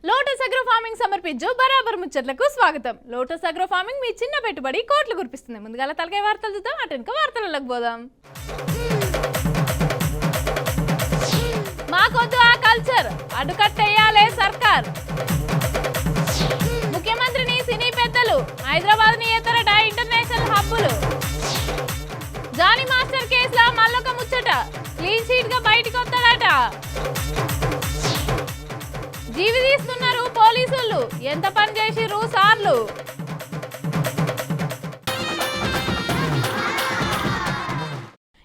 Lotus agro farming సమర్పించు బరాబర్ ముచ్చట్లకు స్వాగతం. లోటస్ అగ్రో ఫార్మింగ్ మీ చిన్న పెట్టుబడి కోట్లు కురిపిస్తుంది. ముందుగా తలకాయ వార్తలు చూద్దాం, అటెనక వార్తలకు పోదాం. మాకొద్దు ఆ కల్చర్, అడ్డుకట్టేయాలే సర్కార్. ముఖ్యమంత్రిని సినీ పెద్దలు, హైదరాబాద్ ని ఎత్తరట ఇంటర్నేషనల్ హబ్బులు. జానీ మాస్టర్ కేసులో మల్లొక ముచ్చట, క్లీన్ షీట్ గా బయటికి వస్తాడట. జీవి తీస్తున్నారు పోలీసులు, ఎంత పని చేసిర్రు సార్లు.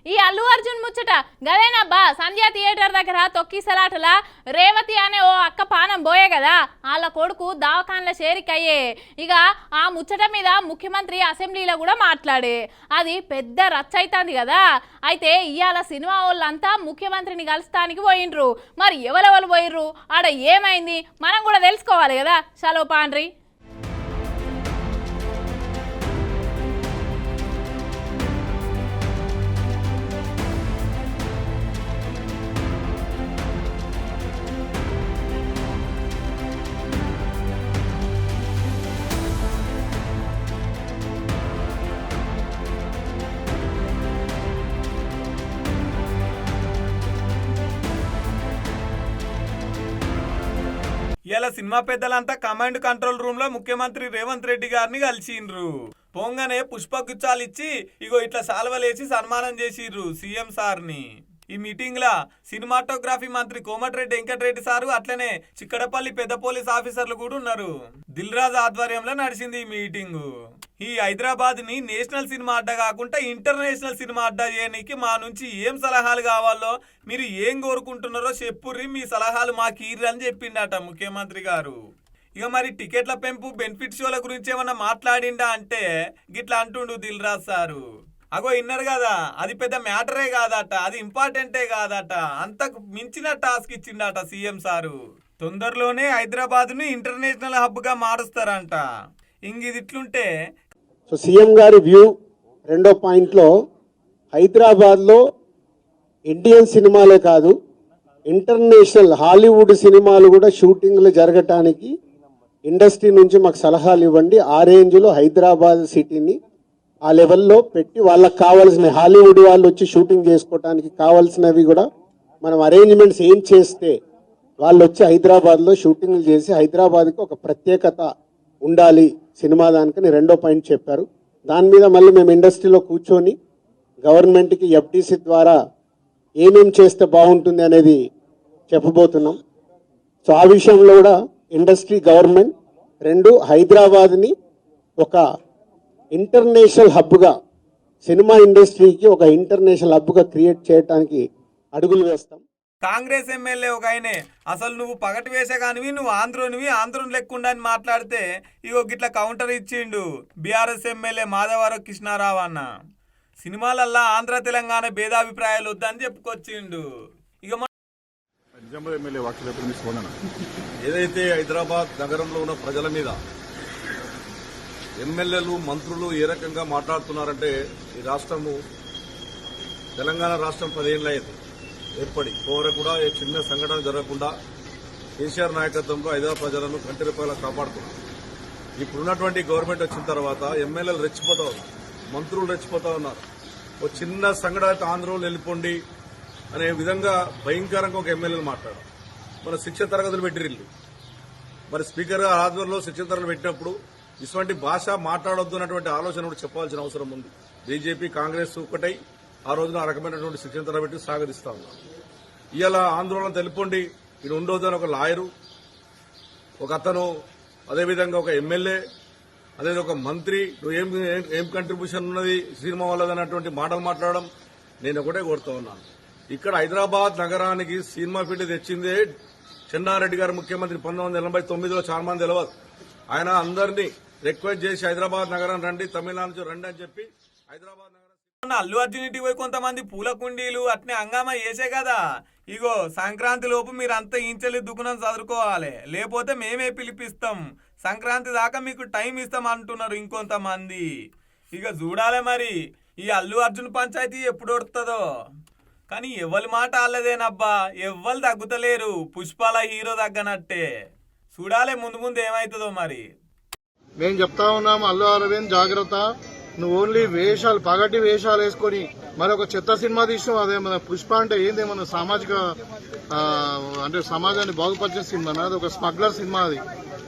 ఈ అల్లు అర్జున్ ముచ్చట గదేనబ్బా. సంధ్య థియేటర్ దగ్గర తొక్కిసలాటలా రేవతి అనే ఓ అక్క పానం పోయే కదా, వాళ్ళ కొడుకు దావఖాన్ల చేరికయ్యే. ఇక ఆ ముచ్చట మీద ముఖ్యమంత్రి అసెంబ్లీలో కూడా మాట్లాడే, అది పెద్ద రచ్చ అవుతుంది కదా. అయితే ఇవాళ సినిమా వాళ్ళంతా ముఖ్యమంత్రిని కలుస్తానికి పోయిండ్రు. మరి ఎవరెవరు పోయిర్రు, ఆడ ఏమైంది మనం కూడా తెలుసుకోవాలి కదా. చలో పాండ్రి. ఇలా సినిమా పెద్దలంతా కమాండ్ కంట్రోల్ రూమ్ లో ముఖ్యమంత్రి రేవంత్ రెడ్డి గారిని కలిసిండ్రు. పోంగానే పుష్పగుచ్చాలు ఇచ్చి ఇగో ఇట్లా సాల్వలేసి సన్మానం చేసిర్రు సీఎం సార్ని. ఈ మీటింగ్ లా సినిమాటోగ్రఫీ మంత్రి కోమటిరెడ్డి వెంకటరెడ్డి సారు, అట్లనే చిక్కడపల్లి పెద్ద పోలీస్ ఆఫీసర్లు కూడా ఉన్నారు. దిల్ రాజు ఆధ్వర్యంలో నడిచింది ఈ మీటింగ్. ఈ హైదరాబాద్ ని నేషనల్ సినిమా అడ్డా కాకుండా ఇంటర్నేషనల్ సినిమా అడ్డా చేయడానికి మా నుంచి ఏం సలహాలు కావాలో, మీరు ఏం కోరుకుంటున్నారో చెప్పుర్రి, మీ సలహాలు మాకు ఇర్రి అని చెప్పిండట ముఖ్యమంత్రి గారు. ఇక మరి టికెట్ల పెంపు, బెనిఫిట్ షోల గురించి ఏమన్నా మాట్లాడిండా అంటే గిట్లా అంటుండు దిల్ రాజు సారు. అగో ఇన్నర్ కదా, అది పెద్ద మ్యాటరే కాదట, అది ఇంపార్టెంటే కాదట, అంతకు మించిన టాస్క్ ఇచ్చిండట సీఎం సారు. తొందరలోనే హైదరాబాద్ ను ఇంటర్నేషనల్ హబ్ గా మారుస్తారంట. ఇది ఇట్లుంటే సో సీఎం గారి వ్యూ రెండో పాయింట్లో, హైదరాబాద్లో ఇండియన్ సినిమాలే కాదు ఇంటర్నేషనల్ హాలీవుడ్ సినిమాలు కూడా షూటింగ్లు జరగటానికి ఇండస్ట్రీ నుంచి మాకు సలహాలు ఇవ్వండి. ఆ రేంజ్లో హైదరాబాద్ సిటీని ఆ లెవెల్లో పెట్టి వాళ్ళకి కావాల్సిన హాలీవుడ్ వాళ్ళు వచ్చి షూటింగ్ చేసుకోవటానికి కావాల్సినవి కూడా మనం అరేంజ్మెంట్స్ ఏం చేస్తే వాళ్ళు వచ్చి హైదరాబాద్లో షూటింగ్లు చేసి హైదరాబాద్కి ఒక ప్రత్యేకత ఉండాలి సినిమా దానికని రెండో పాయింట్ చెప్పారు. దాని మీద మళ్ళీ మేము ఇండస్ట్రీలో కూర్చొని గవర్నమెంట్కి ఎఫ్టీసీ ద్వారా ఏమేం చేస్తే బాగుంటుంది అనేది చెప్పబోతున్నాం. సో ఆ విషయంలో కూడా ఇండస్ట్రీ, గవర్నమెంట్ రెండు హైదరాబాద్ని ఒక ఇంటర్నేషనల్ హబ్గా, సినిమా ఇండస్ట్రీకి ఒక ఇంటర్నేషనల్ హబ్గా క్రియేట్ చేయడానికి అడుగులు వేస్తాం. కాంగ్రెస్ ఎమ్మెల్యే ఒక ఆయనే, అసలు నువ్వు పగటి వేసే కానివి, నువ్వు ఆంధ్రుని లెక్కుండా అని మాట్లాడితే ఇగో గిట్లా కౌంటర్ ఇచ్చిండు బీఆర్ఎస్ ఎమ్మెల్యే మాధవరావు కృష్ణారావు అన్న. సినిమాలల్లా ఆంధ్ర తెలంగాణ భేదాభిప్రాయాలు వద్దని చెప్పుకొచ్చిండు. ఇక ఎమ్మెల్యే ఏదైతే హైదరాబాద్ నగరంలో ఉన్న ప్రజల మీద ఎమ్మెల్యేలు, మంత్రులు ఏ రకంగా మాట్లాడుతున్నారంటే, ఈ రాష్ట్రము తెలంగాణ రాష్ట్రం 10 ఏళ్ళు అయింది ఏర్పడి, పోవర కూడా ఏ చిన్న సంఘటన జరగకుండా కేసీఆర్ నాయకత్వంలో హైదరాబాద్ ప్రజలను కంటి రూపాయల కాపాడుతున్నారు. ఇప్పుడున్నటువంటి గవర్నమెంట్ వచ్చిన తర్వాత ఎమ్మెల్యేలు రెచ్చిపోతా ఉన్నారు, మంత్రులు రెచ్చిపోతా ఉన్నారు. ఒక చిన్న సంఘటన ఆంధ్రలో వెళ్ళిపోండి అనే విధంగా భయంకరంగా ఒక ఎమ్మెల్యేలు మాట్లాడారు. మన శిక్షణ తరగతులు పెట్టిరిల్లు, మరి స్పీకర్ గారు ఆధ్వర్యంలో శిక్షణ తరగతులు పెట్టినప్పుడు ఇటువంటి భాష మాట్లాడొద్దు అన్నటువంటి ఆలోచన కూడా చెప్పాల్సిన అవసరం ఉంది. బీజేపీ, కాంగ్రెస్ ఒకటై ఆ రోజున ఆ రకమైనటువంటి శిక్షణ తరబెట్టి సాగరిస్తా ఉన్నారు. ఇవాళ ఆందోళన తెలిపండి, ఇది ఉండొద్దు అని ఒక లాయరు, ఒక అతను, అదేవిధంగా ఒక ఎమ్మెల్యే, అదే ఒక మంత్రి, నువ్వు ఏం కంట్రిబ్యూషన్ ఉన్నది సినిమా వాళ్ళది అన్నటువంటి మాటలు మాట్లాడడం నేను ఒకటే కోరుతా ఉన్నాను. ఇక్కడ హైదరాబాద్ నగరానికి సినిమా ఫీల్డ్ తెచ్చిందే చెన్నారెడ్డి గారు ముఖ్యమంత్రి 1989లో. చాలా మంది తెలియదు. ఆయన అందరినీ రిక్వెస్ట్ చేసి హైదరాబాద్ నగరం రండి, తమిళనాడు నుంచి రండి అని చెప్పి హైదరాబాద్ నగరం. అల్లు అర్జున్ ఇంటికి పోయి కొంతమంది పూల కుండీలు అట్నే హంగామా చేసే కదా. ఇగో సంక్రాంతి లోపు మీరంతా ఇంచెల్లి దుకుణం చదువుకోవాలి, లేకపోతే మేమే పిలిపిస్తాం. సంక్రాంతి దాకా మీకు టైం ఇస్తామంటున్నారు ఇంకొంతమంది. ఇక చూడాలి మరి ఈ అల్లు అర్జున్ పంచాయతీ ఎప్పుడు వస్తుందో. కానీ ఎవరి మాట ఆళ్ళదేనబ్బా, ఎవ్వరు తగ్గుతలేరు, పుష్పాల హీరో తగ్గనట్టే. చూడాలి ముందు ముందు ఏమవుతుందో మరి. మేము చెప్తా ఉన్నాం, అల్లు అరవింద్ జాగ్రత్త, నువ్వు ఓన్లీ వేషాలు పగటి వేషాలు వేసుకొని మరి ఒక చెత్త సినిమా తీసినావు. అదేమన్నా పుష్ప అంటే ఏందేమన్నా సామాజిక అంటే సమాజాన్ని బాగుపరిచే సినిమా, అది ఒక స్మగ్లర్ సినిమా. అది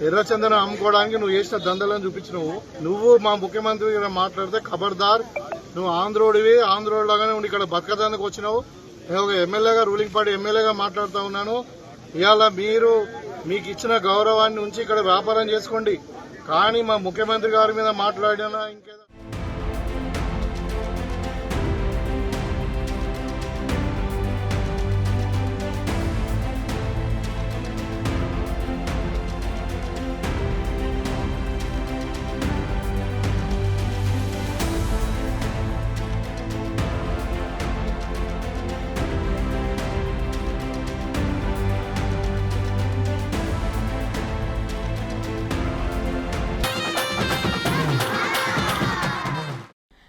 ఎర్రచందనం అమ్ముకోవడానికి నువ్వు చేసిన దందలను చూపించినావు. నువ్వు మా ముఖ్యమంత్రి గారు మాట్లాడితే ఖబర్దార్, నువ్వు ఆంధ్రోడివి, ఆంధ్రోడ్లాగానే ఉండి ఇక్కడ బతకడానికి వచ్చినావు. నేను ఒక ఎమ్మెల్యేగా, రూలింగ్ పార్టీ ఎమ్మెల్యేగా మాట్లాడుతూ ఉన్నాను. ఇవాళ మీరు మీకు ఇచ్చిన గౌరవాన్ని ఉంచి ఇక్కడ వ్యాపారం చేసుకోండి, కానీ మా ముఖ్యమంత్రి గారి మీద మాట్లాడినా ఇంకేదో.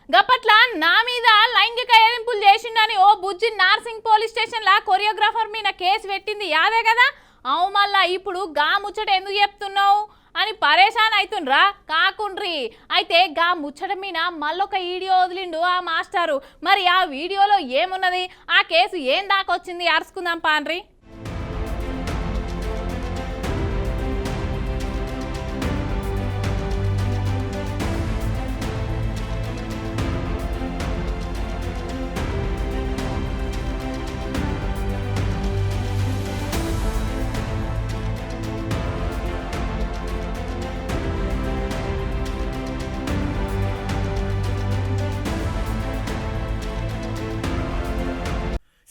గప్పట్ల నా మీద లైంగిక ఏదింపులు చేసిండని ఓ బుజ్జి నార్సింగ్ పోలీస్ స్టేషన్లా కొరియోగ్రాఫర్ మీద కేసు పెట్టింది యాదే కదా. అవు మళ్ళా ఇప్పుడు గా ముచ్చట ఎందుకు చెప్తున్నావు అని పరేషాన్ అవుతుండ్రా కాకుండ్రి. అయితే గా ముచ్చట మీద మళ్ళొక వీడియో వదిలిండు ఆ మాస్టారు. మరి ఆ వీడియోలో ఏమున్నది, ఆ కేసు ఏం దాకొచ్చింది అరుచుకుందాం పాన్రి.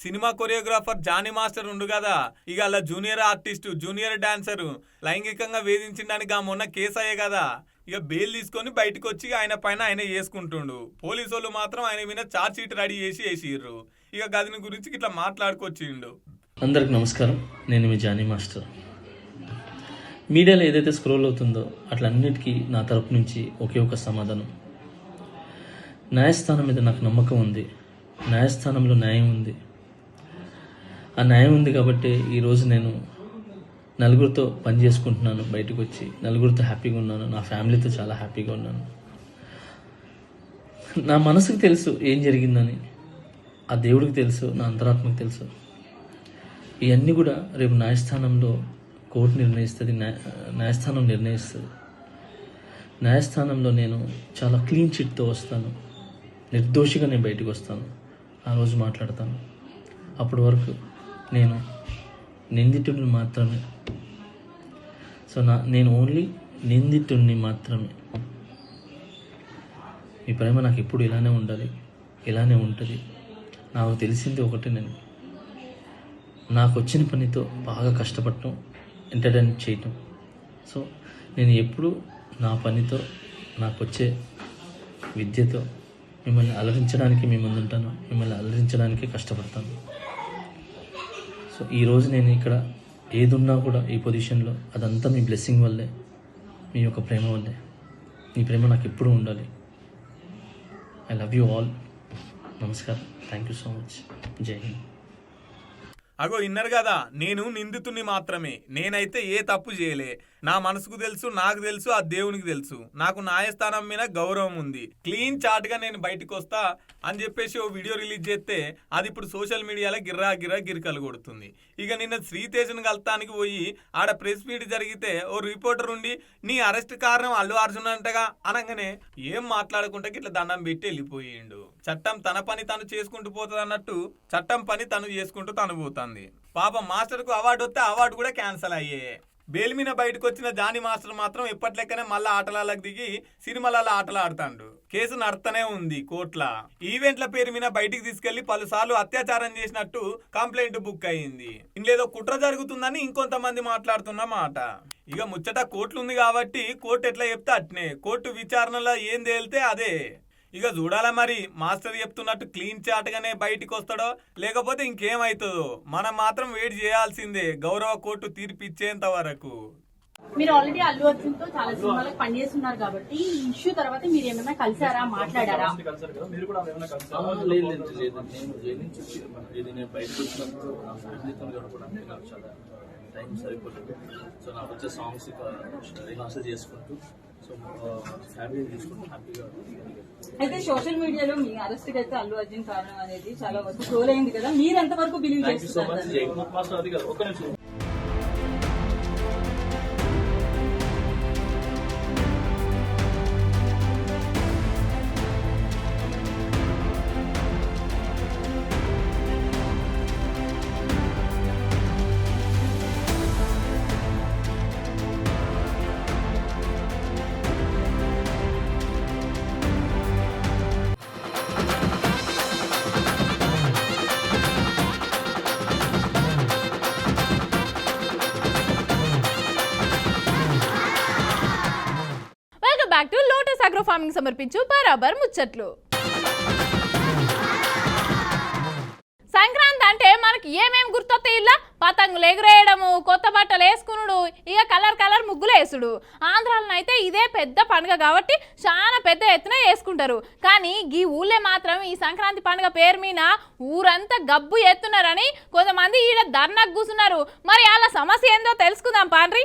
సినిమా కొరియోగ్రాఫర్ జానీ మాస్టర్ ఉండు కదా, ఇక అలా జూనియర్ ఆర్టిస్టు, జూనియర్ డాన్సరు లైంగికంగా వేధించడానికి మొన్న కేసు అయ్యే కదా. ఇక బెయిల్ తీసుకొని బయటకు వచ్చి ఆయన పైన ఆయన వేసుకుంటుండు. పోలీసు వాళ్ళు మాత్రం ఆయన మీద ఛార్జ్ షీట్ రెడీ చేసి వేసిర్రు. ఇక గదిని గురించి ఇట్లా మాట్లాడుకొచ్చిండు. అందరికి నమస్కారం, నేను మీ జానీ మాస్టర్. మీడియాలో ఏదైతే స్క్రోల్ అవుతుందో అట్లన్నిటికీ నా తరపు నుంచి ఒకే ఒక సమాధానం. న్యాయస్థానం మీద నాకు నమ్మకం ఉంది, న్యాయస్థానంలో న్యాయం ఉంది. ఆ న్యాయం ఉంది కాబట్టి ఈరోజు నేను నలుగురితో పని చేసుకుంటున్నాను, బయటకు వచ్చి నలుగురితో హ్యాపీగా ఉన్నాను, నా ఫ్యామిలీతో చాలా హ్యాపీగా ఉన్నాను. నా మనసుకు తెలుసు ఏం జరిగిందని, ఆ దేవుడికి తెలుసు, నా అంతరాత్మకు తెలుసు. ఇవన్నీ కూడా రేపు న్యాయస్థానంలో కోర్టు నిర్ణయిస్తుంది, న్యాయస్థానం నిర్ణయిస్తుంది. న్యాయస్థానంలో నేను చాలా క్లీన్ చిట్తో వస్తాను, నిర్దోషిగా నేను బయటకు వస్తాను. ఆ రోజు మాట్లాడతాను. అప్పటి వరకు నేను నిందితుడిని మాత్రమే. సో నేను ఓన్లీ నిందితుడిని మాత్రమే. ఈ ప్రేమ నాకు ఎప్పుడు ఇలానే ఉండాలి, ఇలానే ఉంటుంది. నాకు తెలిసింది ఒకటే, నేను నాకు వచ్చిన పనితో బాగా కష్టపడటం, ఎంటర్టైన్ చేయటం. సో నేను ఎప్పుడు నా పనితో, నాకు వచ్చే విద్యతో మిమ్మల్ని అలరించడానికి మీ ముందు ఉంటాను, మిమ్మల్ని అలరించడానికి కష్టపడతాను. సో ఈరోజు నేను ఇక్కడ ఏదున్నా కూడా ఈ పొజిషన్లో అదంతా మీ బ్లెస్సింగ్ వల్లే, మీ యొక్క ప్రేమ వల్లే. మీ ప్రేమ నాకు ఎప్పుడూ ఉండాలి. I love you all. నమస్కారం, థ్యాంక్ యూ సో మచ్. జై హింద్. అగో ఇన్నరు కదా, నేను నిందితుని మాత్రమే. నేనైతే ఏ తప్పు చేయలే. నా మనసుకు తెలుసు, నాకు తెలుసు, ఆ దేవునికి తెలుసు. నాకు న్యాయస్థానం మీద గౌరవం ఉంది. క్లీన్ చాట్గా నేను బయటకు వస్తా అని చెప్పేసి ఓ వీడియో రిలీజ్ చేస్తే అది ఇప్పుడు సోషల్ మీడియాలో గిరికలు కొడుతుంది. ఇక నిన్న శ్రీతేజను కలతానికి పోయి ఆడ ప్రెస్ మీట్ జరిగితే ఓ రిపోర్టర్ ఉండి నీ అరెస్ట్ కారణం అల్లు అర్జున్ అంటగా అనగానే ఏం మాట్లాడకుండా ఇట్లా దండం పెట్టి వెళ్ళిపోయిండు. చట్టం తన పని తను చేసుకుంటూ పోతుంది అన్నట్టు చట్టం పని తను చేసుకుంటూ తను పోతుంది. పాపం మాస్టర్కు అవార్డు వస్తే అవార్డు కూడా క్యాన్సల్ అయ్యే. బెయిల్ మీద బయటకు వచ్చిన జానీ మాస్టర్ మాత్రం ఎప్పట్లెక్కనే మళ్ళా ఆటలాలకు దిగి సినిమాలలో ఆటలు ఆడుతాండు. కేసు నడుతూనే ఉంది కోర్టుల. ఈవెంట్ల పేరు మీద బయటికి తీసుకెళ్లి పలుసార్లు అత్యాచారం చేసినట్టు కంప్లైంట్ బుక్ అయింది. ఇందులో కుట్ర జరుగుతుందని ఇంకొంతమంది మాట్లాడుతున్న మాట. ఇక ముచ్చట కోర్టులు ఉంది కాబట్టి కోర్టు ఎట్లా చెప్తే అట్నే, కోర్టు విచారణలో ఏం తేలితే అదే. ఇక చూడాలా మరి మాస్టర్ చెప్తున్నట్టు క్లీన్ చాట్గానే బయటికి వస్తాడో లేకపోతే ఇంకేమవుతుందో. మనం మాత్రం వెయిట్ చేయాల్సిందే గౌరవ కోర్టు తీర్పు ఇచ్చేంత వరకు. మీరు ఆల్రెడీ అల్లు అర్జున్ తో చాలా సినిమాలకు పనిచేస్తున్నారు కాబట్టి ఈ ఇష్యూ తర్వాత మీరు ఏమైనా కలిసారా, మాట్లాడారా? లేదు నేను జైలు నుంచి వచ్చి ఇది నేను బయటకు వచ్చినప్పుడు నా ఫ్యామిలీతో గడపడానికి నాకు చాలా టైం సరిపోతుంది. సో నాకు వచ్చే సాంగ్స్ రిహార్సల్ చేసుకుంటూ సో ఫ్యామిలీ తీసుకుంటూ హ్యాపీగా. అయితే సోషల్ మీడియాలో మీ అరెస్ట్ అయితే అల్లు అర్జున్ కారణం అనేది చాలా వరకు ట్రోల్ అయింది కదా, మీరు ఎంతవరకు believe thank you so much. చేస్తున్నారు? మాస్టర్ అది కాదు, ఒక్క నిమిషం. Welcome back to lotus agro farming సమర్పించు బరాబర్ ముచ్చట్లు. సంక్రాంతి అంటే మనకి ఏమేమి గుర్తొస్తాయి? ఇలా పతంగులు ఎగురేయడము, కొత్త బట్టలు వేసుకునుడు, ఇక కలర్ ముగ్గులు వేసుడు. ఆంధ్రాలను అయితే ఇదే పెద్ద పండుగ కాబట్టి చాలా పెద్ద ఎత్తున వేసుకుంటారు. కానీ ఈ ఊళ్ళే మాత్రం ఈ సంక్రాంతి పండుగ పేరు మీద ఊరంతా గబ్బు ఎత్తున్నారని కొంతమంది ఈడ ధర్నాకు కూర్చున్నారు. మరి వాళ్ళ సమస్య ఏందో తెలుసుకుందాం పాండ్రి.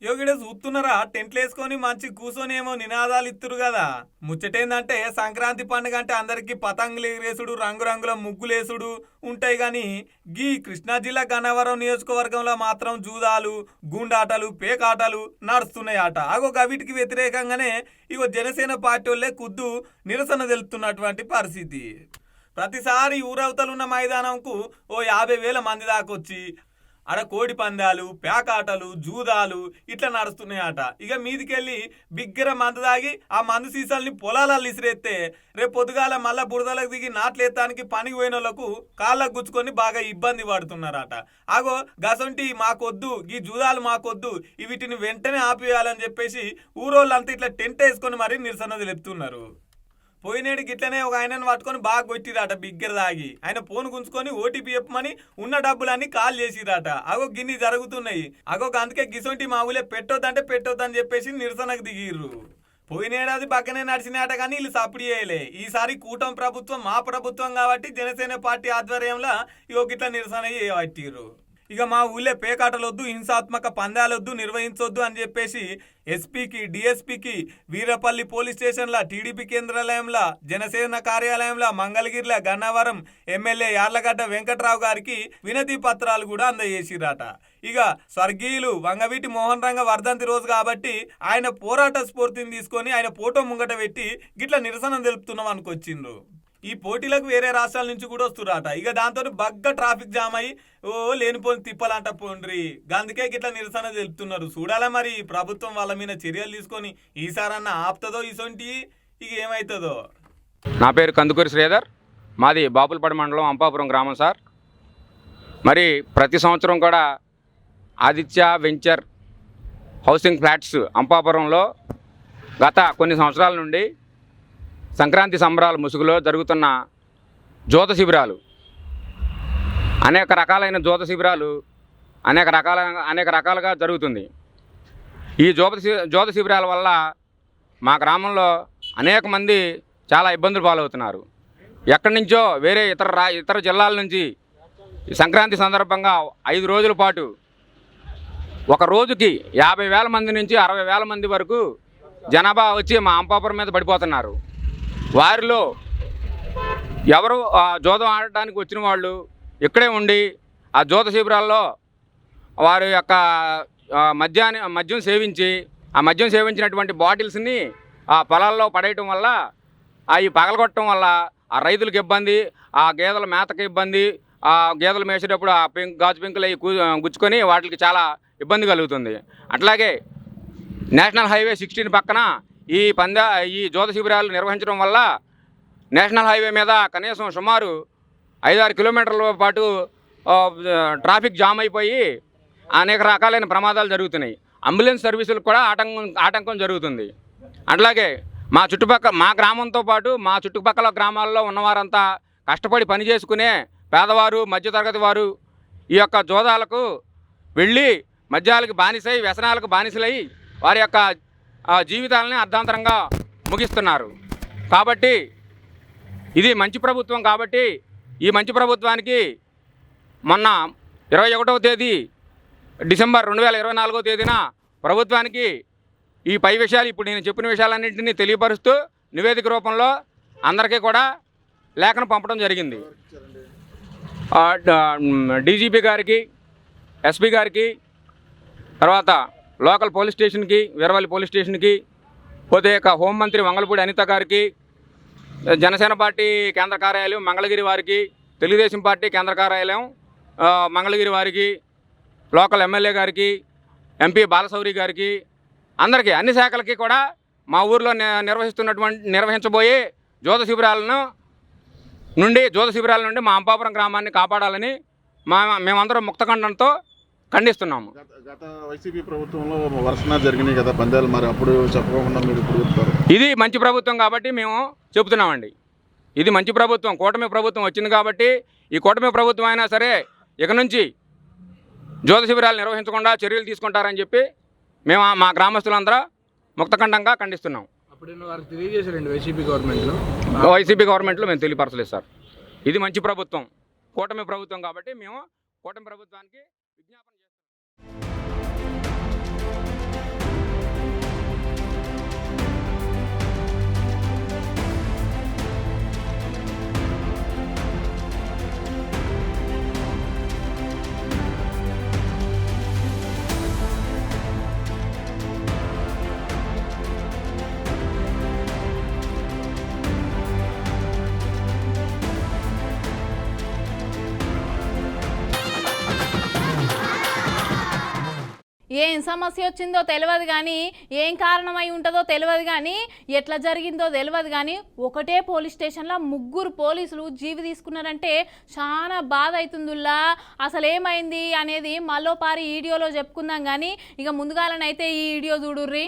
యోగిడ చూస్తున్నారా, టెంట్లు వేసుకొని మంచి కూర్చొని ఏమో నినాదాలు ఇత్తురు కదా. ముచ్చటేందంటే సంక్రాంతి పండుగ అంటే అందరికి పతంగులు ఎగిరేసుడు, రంగురంగుల ముగ్గులేసుడు ఉంటాయి. కానీ గీ కృష్ణా జిల్లా గన్నవరం నియోజకవర్గంలో మాత్రం జూదాలు, గుండాటలు, పేకాటలు నడుస్తున్నాయి ఆట. అగో వీటికి వ్యతిరేకంగానే ఇగో జనసేన పార్టీ వాళ్ళే కుద్దు నిరసన తెలుపుతున్నటువంటి పరిస్థితి. ప్రతిసారి ఊరవతలున్న మైదానంకు ఓ 50,000 మంది దాకొచ్చి ఆడ కోడి పందాలు, పేకాటలు, జూదాలు ఇట్లా నడుస్తున్నాయట. ఇక మీదికెళ్ళి బిగ్గర మందు దాగి ఆ మందు సీసాలని పొలాలలో ఇసిరేస్తే రేపు పొద్దుగాల మళ్ళా బురదలకు దిగి నాట్లేత్తానికి పనికి పోయిన వాళ్ళకు కాళ్ళకు గుచ్చుకొని బాగా ఇబ్బంది పడుతున్నారట. అగో గసంటి మాకొద్దు, ఈ జూదాలు మాకొద్దు, వీటిని వెంటనే ఆపేయాలని చెప్పేసి ఊరోళ్ళంతా ఇట్లా టెంట్ వేసుకొని మరీ నిరసన తెలుపుతున్నారు. పోయినేడు గిట్లనే ఒక ఆయనను పట్టుకొని బాగా కొట్టిరాట బిగ్గర దాగి. ఆయన ఫోన్ గుంజుకొని ఓటీపీ చెప్పమని ఉన్న డబ్బులన్నీ కాల్ చేసిరాట. అగో గిన్ని జరుగుతున్నాయి. అగో అందుకే గిసొంటి మా ఊళ్ళే పెట్టొద్దంటే పెట్టొద్దని చెప్పేసి నిరసనకు దిగిర్రు. పోయినేడాది బాగానే నడిచినాట కానీ వీళ్ళు సపోర్ట్ చేయలే. ఈసారి కూటమి ప్రభుత్వం మా ప్రభుత్వం కాబట్టి జనసేన పార్టీ ఆధ్వర్యంలో ఇగో గిట్ల నిరసన చేయబట్టిర్రు. ఇక మా ఊళ్ళో పేకాటలొద్దు, హింసాత్మక పందాలొద్దు నిర్వహించొద్దు అని చెప్పేసి ఎస్పీకి, డిఎస్పీకి, వీరపల్లి పోలీస్ స్టేషన్ల, టీడీపీ కేంద్రాలయంలో, జనసేన కార్యాలయంలో, మంగళగిరిలో, గన్నవరం ఎమ్మెల్యే యార్లగడ్డ వెంకట్రావు గారికి వినతి పత్రాలు కూడా అందజేసిరట. ఇక స్వర్గీయులు వంగవీటి మోహన్ రంగ వర్ధంతి రోజు కాబట్టి ఆయన పోరాట స్ఫూర్తిని తీసుకొని ఆయన ఫోటో ముంగట పెట్టి గిట్ల నిరసన తెలుపుతున్నాం అనుకొచ్చిండ్రు. ఈ పోటీలకు వేరే రాష్ట్రాల నుంచి కూడా వస్తురాట. ఇక దాంతో బగ్గ ట్రాఫిక్ జామ్ అయ్యి లేనిపోని తిప్పలంట పోండ్రి. అందుకే గిట్లా నిరసన తెలుపుతున్నారు. చూడాలా మరి ప్రభుత్వం వాళ్ళ మీద చర్యలు తీసుకొని ఈసారన్నా ఆపుతుందో ఇసొంటి ఇక ఏమవుతుందో. నా పేరు కందుకూరి శ్రీధర్, మాది బాపులపాడు మండలం అంపాపురం గ్రామం సార్. మరి ప్రతి సంవత్సరం కూడా ఆదిత్య వెంచర్ హౌసింగ్ ఫ్లాట్స్ అంపాపురంలో గత కొన్ని సంవత్సరాల నుండి సంక్రాంతి సంబరాల ముసుగులో జరుగుతున్న జోత శిబిరాలు, అనేక రకాలైన జోత శిబిరాలు అనేక రకాలుగా జరుగుతుంది. ఈ జోత శిబిరాల వల్ల మా గ్రామంలో అనేక మంది చాలా ఇబ్బందులు పాలవుతున్నారు. ఎక్కడి నుంచో వేరే ఇతర జిల్లాల నుంచి సంక్రాంతి సందర్భంగా 5 రోజుల పాటు ఒక రోజుకి 50,000 మంది నుంచి 60,000 మంది వరకు జనాభా వచ్చి మా అంపాపురం మీద పడిపోతున్నారు. వారిలో ఎవరు జోదం ఆడటానికి వచ్చిన వాళ్ళు ఇక్కడే ఉండి ఆ జోత శిబిరాల్లో వారి యొక్క మద్యం సేవించి ఆ మద్యం సేవించినటువంటి బాటిల్స్ని ఆ పొలాల్లో పడేయటం వల్ల అవి పగలగొట్టడం వల్ల ఆ రైతులకు ఇబ్బంది, ఆ గేదెల మేతకు ఇబ్బంది, ఆ గేదెలు మేసేటప్పుడు ఆ గాజు పెంకులు అవి గుచ్చుకొని వాటికి చాలా ఇబ్బంది కలుగుతుంది. అట్లాగే నేషనల్ హైవే 16 పక్కన ఈ జోత శిబిరాలు నిర్వహించడం వల్ల నేషనల్ హైవే మీద కనీసం సుమారు 5-6 కిలోమీటర్ల పాటు ట్రాఫిక్ జామ్ అయిపోయి అనేక రకాలైన ప్రమాదాలు జరుగుతున్నాయి. అంబులెన్స్ సర్వీసులకు కూడా ఆటంకం జరుగుతుంది. అట్లాగే మా గ్రామంతో పాటు మా చుట్టుపక్కల గ్రామాల్లో ఉన్నవారంతా కష్టపడి పని చేసుకునే పేదవారు, మధ్యతరగతి వారు ఈ యొక్క జోదాలకు వెళ్ళి మద్యాలకు బానిసై, వ్యసనాలకు బానిసలై వారి యొక్క జీవితాలని అర్ధాంతరంగా ముగిస్తున్నారు. కాబట్టి ఇది మంచి ప్రభుత్వం. కాబట్టి ఈ మంచి ప్రభుత్వానికి మొన్న 21వ తేదీ డిసెంబర్ 2024 తేదీన ప్రభుత్వానికి ఈ పై విషయాలు, ఇప్పుడు నేను చెప్పిన విషయాలన్నింటినీ తెలియపరుస్తూ నివేదిక రూపంలో అందరికీ కూడా లేఖను పంపడం జరిగింది. డీజీపీ గారికి, ఎస్పీ గారికి, తర్వాత లోకల్ పోలీస్ స్టేషన్కి, వీరవల్లి పోలీస్ స్టేషన్కి, పోతే హోంమంత్రి వంగలపూడి అనిత గారికి, జనసేన పార్టీ కేంద్ర కార్యాలయం మంగళగిరి వారికి, తెలుగుదేశం పార్టీ కేంద్ర కార్యాలయం మంగళగిరి వారికి, లోకల్ ఎమ్మెల్యే గారికి, ఎంపీ బాలశౌరి గారికి, అందరికీ అన్ని శాఖలకి కూడా మా ఊర్లో నిర్వహించబోయే జోత శిబిరాల నుండి మా అంపాపురం గ్రామాన్ని కాపాడాలని మేమందరం ముక్తఖండంతో ఖండిస్తున్నాము. గత వైసీపీ ప్రభుత్వంలో వర్షణ జరిగినాయి కదా పందాలు, మరి అప్పుడు చెప్పకుండా మీరు ఇప్పుడు చెప్తారు. ఇది మంచి ప్రభుత్వం కాబట్టి మేము చెబుతున్నామండి. ఇది మంచి ప్రభుత్వం, కూటమి ప్రభుత్వం వచ్చింది కాబట్టి ఈ కూటమి ప్రభుత్వం అయినా సరే ఇక నుంచి జోత శిబిరాలు నిర్వహించకుండా చర్యలు తీసుకుంటారని చెప్పి మేము మా గ్రామస్తులందరూ ముక్తఖండంగా ఖండిస్తున్నాం. అప్పుడు వారికి తెలియజేశారండి వైసీపీ గవర్నమెంట్లో మేము తెలియపరచలేదు సార్. ఇది మంచి ప్రభుత్వం, కూటమి ప్రభుత్వం కాబట్టి మేము కూటమి ప్రభుత్వానికి విజ్ఞాపన చేస్తున్నాం. ఏం సమస్య వచ్చిందో తెలియదు కానీ, ఏం కారణమై ఉంటుందో తెలియదు కానీ, ఎట్లా జరిగిందో తెలియదు కానీ, ఒకటే పోలీస్ స్టేషన్లో 3 పోలీసులు జీవి తీసుకున్నారంటే చాలా బాధ అవుతుందిలా. అసలు ఏమైంది అనేది మళ్ళోపారి వీడియోలో చెప్పుకుందాం కానీ, ఇక ముందుగాలనైతే ఈ వీడియో చూడుర్రి.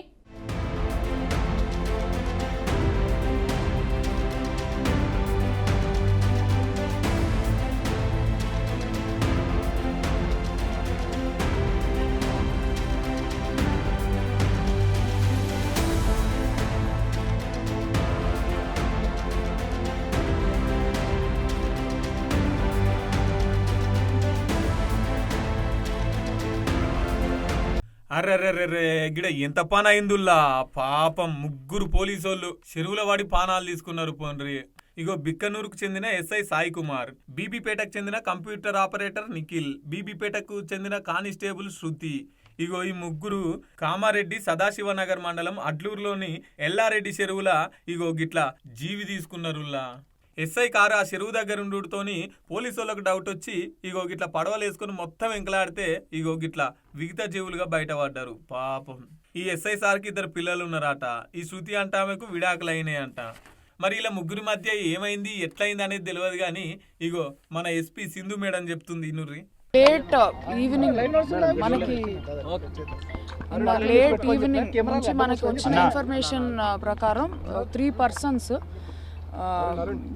అర్రెర్రెర్రె గిడ ఎంత పని అయిందుల్లా. పాపం 3 పోలీసోళ్ళు చెరువుల వాడి పానాలు తీసుకున్నారు పోన్రి. ఇగో బిక్కనూరుకు చెందిన ఎస్ఐ సాయి కుమార్, బీబీపేటకు చెందిన కంప్యూటర్ ఆపరేటర్ నిఖిల్, బీబీపేటకు చెందిన కానిస్టేబుల్ శృతి. ఇగో ఈ 3 కామారెడ్డి సదాశివనగర్ మండలం అడ్లూరులోని ఎల్లారెడ్డి చెరువుల ఇగో గిట్లా జీవి తీసుకున్నారుల్లా. ఎస్ఐ కారు ఆ చెరువు దగ్గర ఉండుతోని పోలీసులకు డౌట్ వచ్చి ఇగో గిట్లా పడవలు వేసుకుని మొత్తం వెంకలాడితే ఇగో గిట్లా విగత జీవులుగా బయటపడ్డారు. పాపం ఈ ఎస్ఐ సార్కి 2 పిల్లలు ఉన్నారట. ఈ శృతి అంట ఆమెకు విడాకులు అయినాయంట. మరి ఇలా 3 మధ్య ఏమైంది, ఎట్లయింది అనేది తెలియదు కానీ ఇగో మన ఎస్పీ సింధు మేడం చెప్తుంది. ఇనుర్రి. లేట్ ఈవినింగ్ నుంచి మనకి వచ్చిన ఇన్ఫర్మేషన్ ప్రకారం 3 persons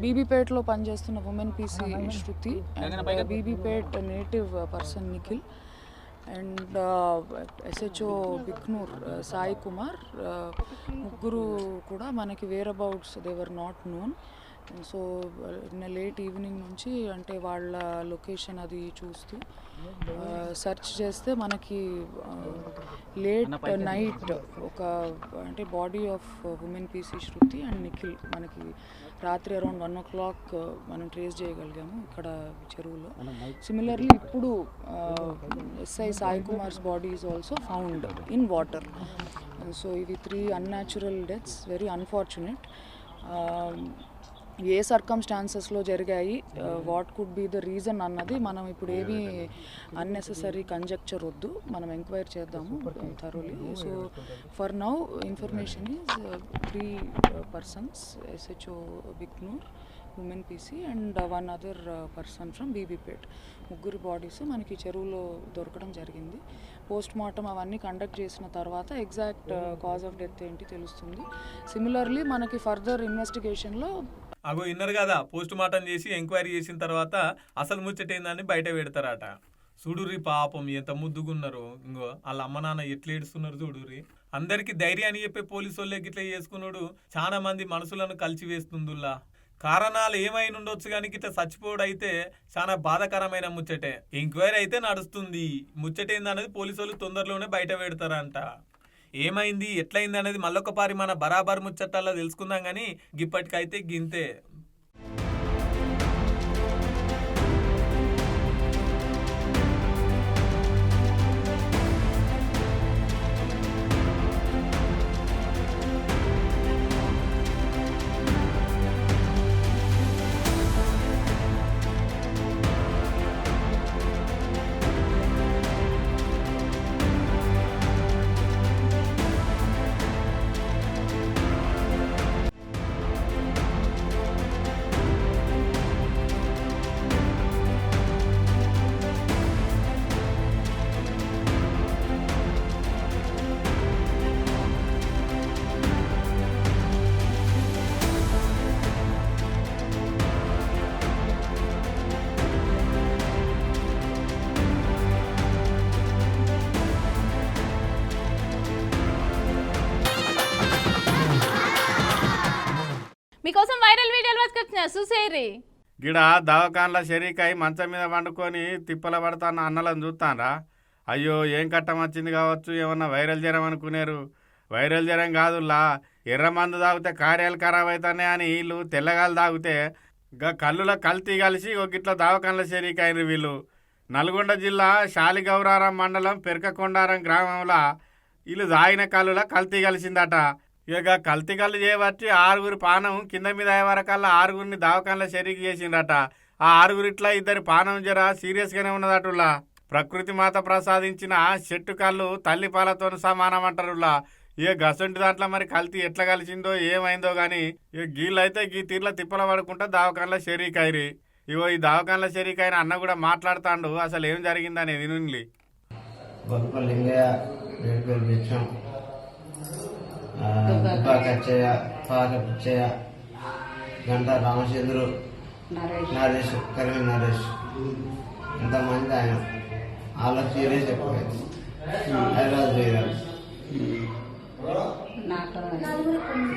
బీబీపేటలో పనిచేస్తున్న women PC Shruti and Bibipet native person Nikhil and SHO Biknoor Sai Kumar, 3 కూడా మనకి whereabouts they were not known. So late evening నుంచి అంటే వాళ్ళ లొకేషన్ అది చూస్తూ సెర్చ్ చేస్తే మనకి లేట్ నైట్ ఒక అంటే body of women PC Shruti and Nikhil మనకి రాత్రి అరౌండ్ 1 o'clock మనం ట్రేస్ చేయగలిగాము ఇక్కడ చెరువులో. సిమిలర్లీ ఇప్పుడు SI Sai Kumars body is also found in water. So ఇవి 3 unnatural డెత్స్, వెరీ అన్ఫార్చునేట్. ఏ సర్కమ్స్టాన్సెస్లో జరిగాయి, what could be the reason అన్నది మనం ఇప్పుడు ఏమీ అన్నెసెసరీ కంజెక్చర్ వద్దు, మనం ఎంక్వైరీ చేద్దాము thoroughly. So for now information is 3 persons, SHO Bhiknoor, women PC and 1 other person from Bibipet. ముగ్గురు బాడీస్ మనకి చెరువులో దొరకడం జరిగింది. పోస్ట్ మార్టం అవన్నీ కండక్ట్ చేసిన తర్వాత ఎగ్జాక్ట్ కాజ్ ఆఫ్ డెత్ ఏంటి తెలుస్తుంది. సిమిలర్లీ మనకి ఫర్దర్ ఇన్వెస్టిగేషన్లో అగో ఇన్నర్ కదా, పోస్ట్ మార్టం చేసి ఎంక్వైరీ చేసిన తర్వాత అసలు ముచ్చటేందని బయట పెడతారట. చూడుర్రి పాపం ఎంత ముద్దుగున్నారు, ఇంకో వాళ్ళ అమ్మ నాన్న ఎట్లా ఏడుస్తున్నారు చూడుర్రి. అందరికి ధైర్యాన్ని చెప్పే పోలీసు వాళ్ళే గిట్లా చేసుకున్నాడు చాలా మంది మనసులను కలిసి వేస్తుందిలా. కారణాలు ఏమైనా ఉండొచ్చు కానీ ఇట్లా చచ్చిపోవడం అయితే చాలా బాధాకరమైన ముచ్చటే. ఎంక్వైరీ అయితే నడుస్తుంది, ముచ్చటేందనేది పోలీసు వాళ్ళు తొందరలోనే బయట పెడతారంట. ఏమైంది ఎట్లయింది అనేది మళ్ళొకపారి మన బరాబర్ ముచ్చట్టాల్లో తెలుసుకుందాం కానీ గిప్పటికైతే గింతే. మీకోసం వైరల్ వీడియోలు వచ్చుకొచ్చిన చూసేరి. గిడ దవాఖాన్ల షరీకాయి మంచం మీద వండుకొని తిప్పల పడతాన్న అన్నలను చూస్తానరా. అయ్యో ఏం కట్టం వచ్చింది కావచ్చు, ఏమన్నా వైరల్ జ్వరం అనుకునేరు. వైరల్ జ్వరం కాదుల్లా, ఎర్ర మందు తాగితే కార్యాలు ఖరాబ్ అవుతానే అని వీళ్ళు తెల్లగాలు తాగితే కళ్ళుల కల్తీ కలిసి ఒక గిట్ల దవాఖాన్ల షరీకాయిరు వీళ్ళు. నల్గొండ జిల్లా శాలిగౌరారం మండలం పెరకకొండారం గ్రామంలో వీళ్ళు తాగిన కళ్ళుల కల్తీ కలిసిందట. ఇక కల్తీ కళ్ళు చేయబట్టి 6 పానం కింద మీద అయ్యే వరకల్లా 6 దవాఖాన్ల షరీక్ చేసిండట. ఆ 6 ఇట్లా 2 పానం జర సీరియస్గానే ఉన్నదటులా. ప్రకృతి మాత ప్రసాదించిన చెట్టు కళ్ళు తల్లి పాలతో సమానం అంటారులా. ఇక గసంటి దాంట్లో మరి కల్తీ ఎట్లా కలిసిందో ఏమైందో కానీ ఇక గీళ్ళైతే గీ తీర్ల తిప్పల పడుకుంటా దవాఖాన్ల షరీక్ అయిరి. ఇగో ఈ దవాఖాన్ల షరీక్ అయిన అన్న కూడా మాట్లాడుతాండు, అసలు ఏం జరిగిందనేది నుండి. కచ్చయ్య, పాక పిచ్చయ్య, గంట రామచంద్రు, నరేష్, కరిమి నరేష్, ఇంతమంది ఆయన వాళ్ళకి సీరియస్ చెప్పలేదు. హైదరాబాద్ పోయారు.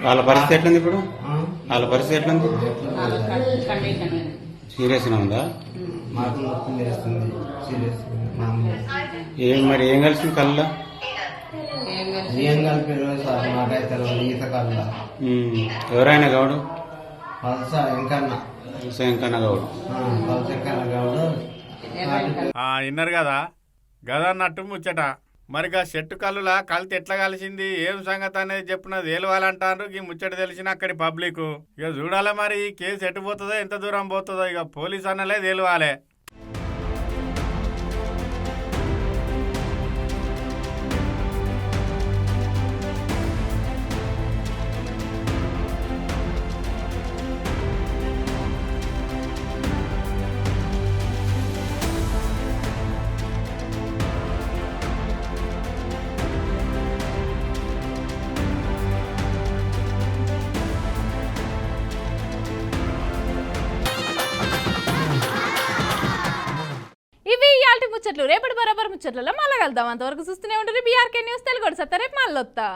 వాళ్ళ పరిస్థితి ఎట్లుంది ఇప్పుడు? వాళ్ళ పరిస్థితి ఎట్లుంది? సీరియస్ గా ఉందా? మాకు మొత్తం చేస్తుంది సీరియస్. ఏం మరి ఏం కలిసింది కళ్ళ? ఏం కలిపారు సార్ మాకైతే ఈత కళ్ళ. ఎవరైనా గౌడు? వెంకన్న గౌడు. వెంకన్న గౌడు విన్నారు కదా, గదన్నట్టు ముచ్చట. మరిగా చెట్టు కళ్ళులా కల్తీ ఎట్లా కలిసింది ఏం సంగతి అనేది చెప్పిన తేలవాలంటారు. ఈ ముచ్చట తెలిసిన అక్కడి పబ్లిక్. ఇక చూడాలి మరి ఈ కేసు ఎటు పోతుందో ఎంత దూరం పోతుందో, ఇక పోలీస్ అన్నలే తేలవాలే. ముచ్చట్లు రేపటి బరాబర్ ముచ్చట్లలో మళ్ళీ కలుద్దాం. అంతవరకు చూస్తూనే ఉంటారు బీఆర్కే న్యూస్ తెలుగు. రేపు మళ్ళీ వస్తా.